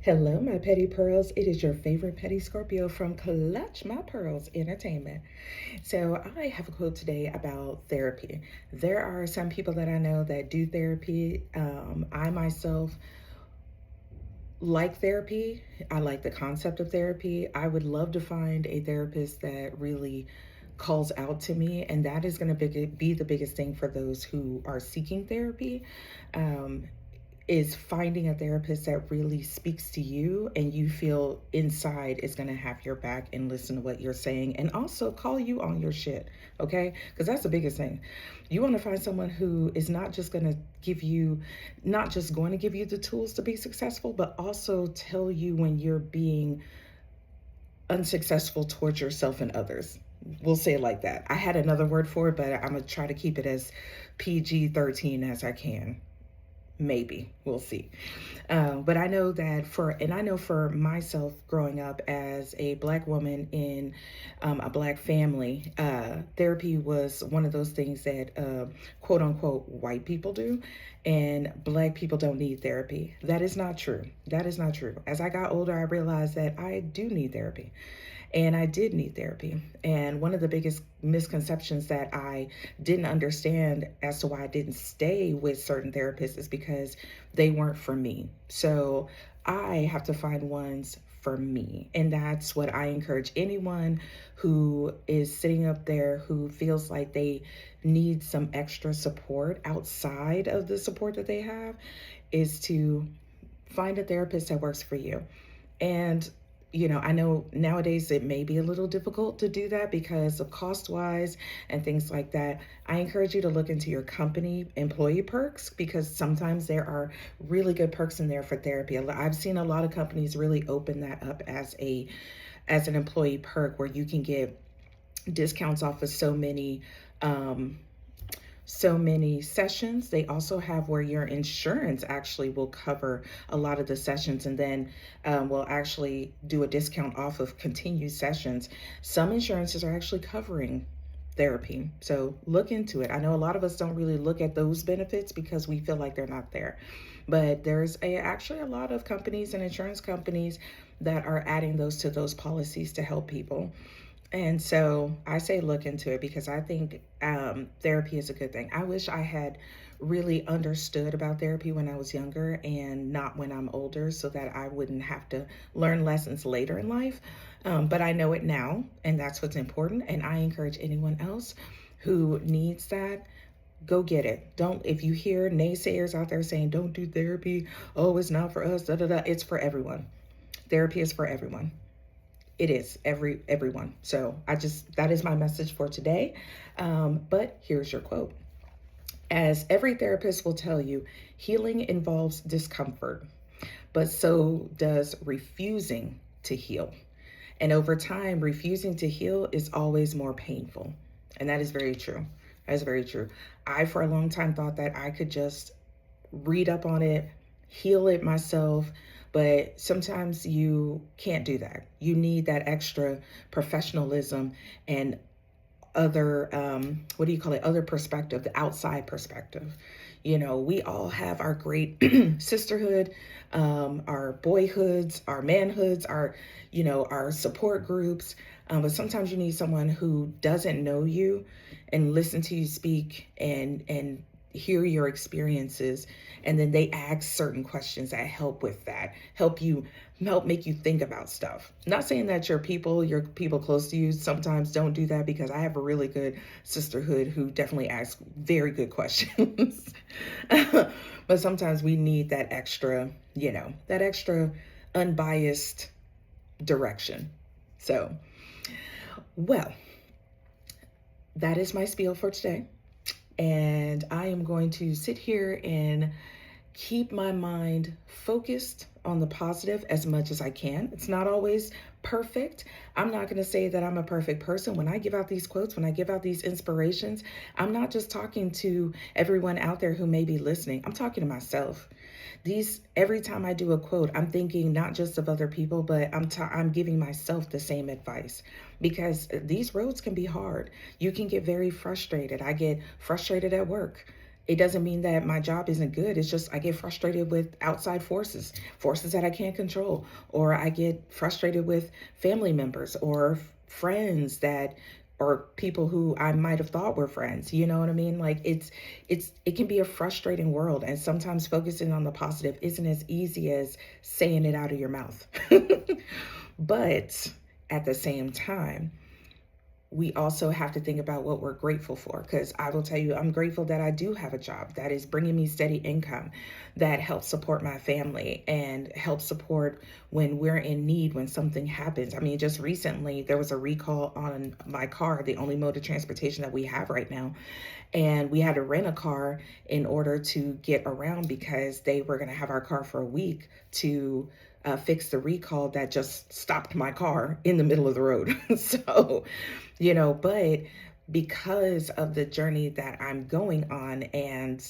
Hello, my petty pearls. It is your favorite petty Scorpio from Clutch My Pearls Entertainment. So, I have a quote today about therapy. There are some people that I know that do therapy. I myself like therapy. I like the concept of therapy. I would love to find a therapist that really calls out to me, and that is going to be the biggest thing for those who are seeking therapy. Um, is finding a therapist that really speaks to you and you feel inside is going to have your back and listen to what you're saying and also call you on your shit, okay? Because that's the biggest thing. You want to find someone who is not just going to give you the tools to be successful, but also tell you when you're being unsuccessful towards yourself and others. We'll say it like that. I had another word for it, but I'm going to try to keep it as PG-13 as I can. Maybe we'll see. But I know that I know for myself growing up as a Black woman in a Black family, therapy was one of those things that quote unquote white people do, and Black people don't need therapy. That is not true. That is not true. As I got older, I realized that I do need therapy. And I did need therapy. And one of the biggest misconceptions that I didn't understand as to why I didn't stay with certain therapists is because they weren't for me. So I have to find ones for me. And that's what I encourage anyone who is sitting up there who feels like they need some extra support outside of the support that they have is to find a therapist that works for you. And I know nowadays it may be a little difficult to do that because of cost wise and things like that. I encourage you to look into your company employee perks because sometimes there are really good perks in there for therapy. I've seen a lot of companies really open that up as an employee perk where you can get discounts off of um, so many sessions. They also have where your insurance actually will cover a lot of the sessions and then will actually do a discount off of continued sessions. Some insurances are actually covering therapy. So look into it. I know a lot of us don't really look at those benefits because we feel like they're not there. But actually a lot of companies and insurance companies that are adding those to those policies to help people. And so I say look into it because I think therapy is a good thing. I wish I had really understood about therapy when I was younger and not when I'm older so that I wouldn't have to learn lessons later in life. But I know it now, and that's what's important. And I encourage anyone else who needs that, go get it. Don't, if you hear naysayers out there saying, don't do therapy, oh, it's not for us, da da da, it's for everyone. Therapy is for everyone. It is everyone. So that is my message for today. But here's your quote. As every therapist will tell you, healing involves discomfort, but so does refusing to heal. And over time, refusing to heal is always more painful. And that is very true. That is very true. I, for a long time, thought that I could just read up on it, heal it myself, but sometimes you can't do that. You need that extra professionalism and other, what do you call it? Other perspective, the outside perspective. We all have our great sisterhood, our boyhoods, our manhoods, our support groups. But sometimes you need someone who doesn't know you and listen to you speak and hear your experiences, and then they ask certain questions that help with that, help make you think about stuff. Not saying that your people close to you sometimes don't do that, because I have a really good sisterhood who definitely ask very good questions. But sometimes we need that extra unbiased direction. So, well, that is my spiel for today. And I am going to sit here and keep my mind focused on the positive as much as I can. It's not always perfect. I'm not going to say that I'm a perfect person. When I give out these quotes, when I give out these inspirations, I'm not just talking to everyone out there who may be listening. I'm talking to myself. Every time I do a quote, I'm thinking not just of other people, but I'm giving myself the same advice, because these roads can be hard. You can get very frustrated. I get frustrated at work. It doesn't mean that my job isn't good. It's just I get frustrated with outside forces, forces that I can't control, or I get frustrated with family members or friends that or people who I might have thought were friends. You know what I mean? Like it can be a frustrating world, and sometimes focusing on the positive isn't as easy as saying it out of your mouth. But at the same time, we also have to think about what we're grateful for. Because I will tell you, I'm grateful that I do have a job that is bringing me steady income, that helps support my family and helps support when we're in need, when something happens. I mean, just recently, there was a recall on my car, the only mode of transportation that we have right now. And we had to rent a car in order to get around because they were going to have our car for a week to fix the recall that just stopped my car in the middle of the road. So, but because of the journey that I'm going on and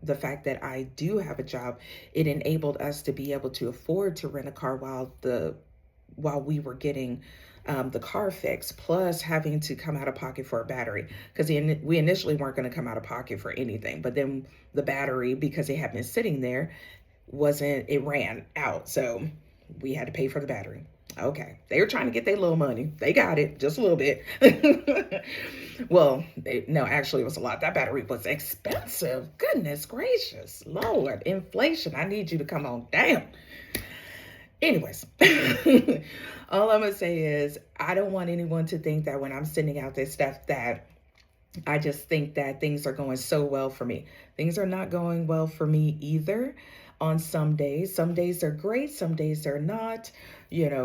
the fact that I do have a job, it enabled us to be able to afford to rent a car while we were getting the car fixed, plus having to come out of pocket for a battery because we initially weren't going to come out of pocket for anything, but then the battery, because it had been sitting there, it ran out, so we had to pay for the battery. Okay, they were trying to get their little money. They got it, just a little bit. Well, no, actually, it was a lot. That battery was expensive. Goodness gracious, Lord, inflation. I need you to come on down. Anyways, all I'm gonna say is I don't want anyone to think that when I'm sending out this stuff that I just think that things are going so well for me. Things are not going well for me either on some days. Some days are great, some days they're not,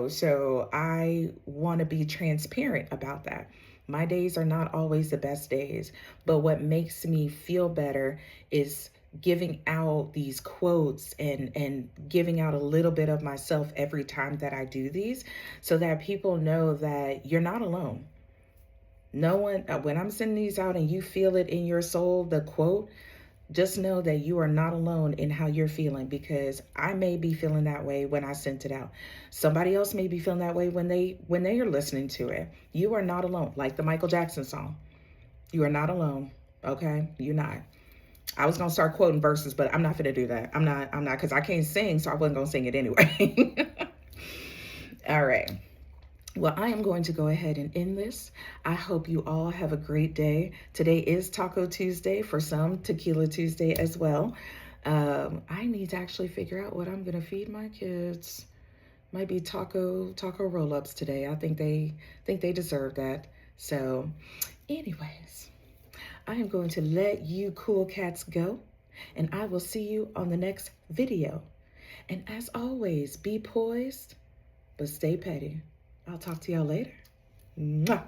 so I want to be transparent about that. My days are not always the best days, but what makes me feel better is giving out these quotes and giving out a little bit of myself every time that I do these so that people know that you're not alone. No one, when I'm sending these out and you feel it in your soul, the quote, just know that you are not alone in how you're feeling, because I may be feeling that way when I sent it out. Somebody else may be feeling that way when they are listening to it. You are not alone. Like the Michael Jackson song. You are not alone. Okay? You're not. I was going to start quoting verses, but I'm not going to do that. I'm not, because I can't sing, so I wasn't going to sing it anyway. All right. Well, I am going to go ahead and end this. I hope you all have a great day. Today is Taco Tuesday, for some Tequila Tuesday as well. I need to actually figure out what I'm going to feed my kids. Might be taco roll-ups today. I think they deserve that. So, anyways, I am going to let you cool cats go, and I will see you on the next video. And as always, be poised, but stay petty. I'll talk to y'all later. Mwah.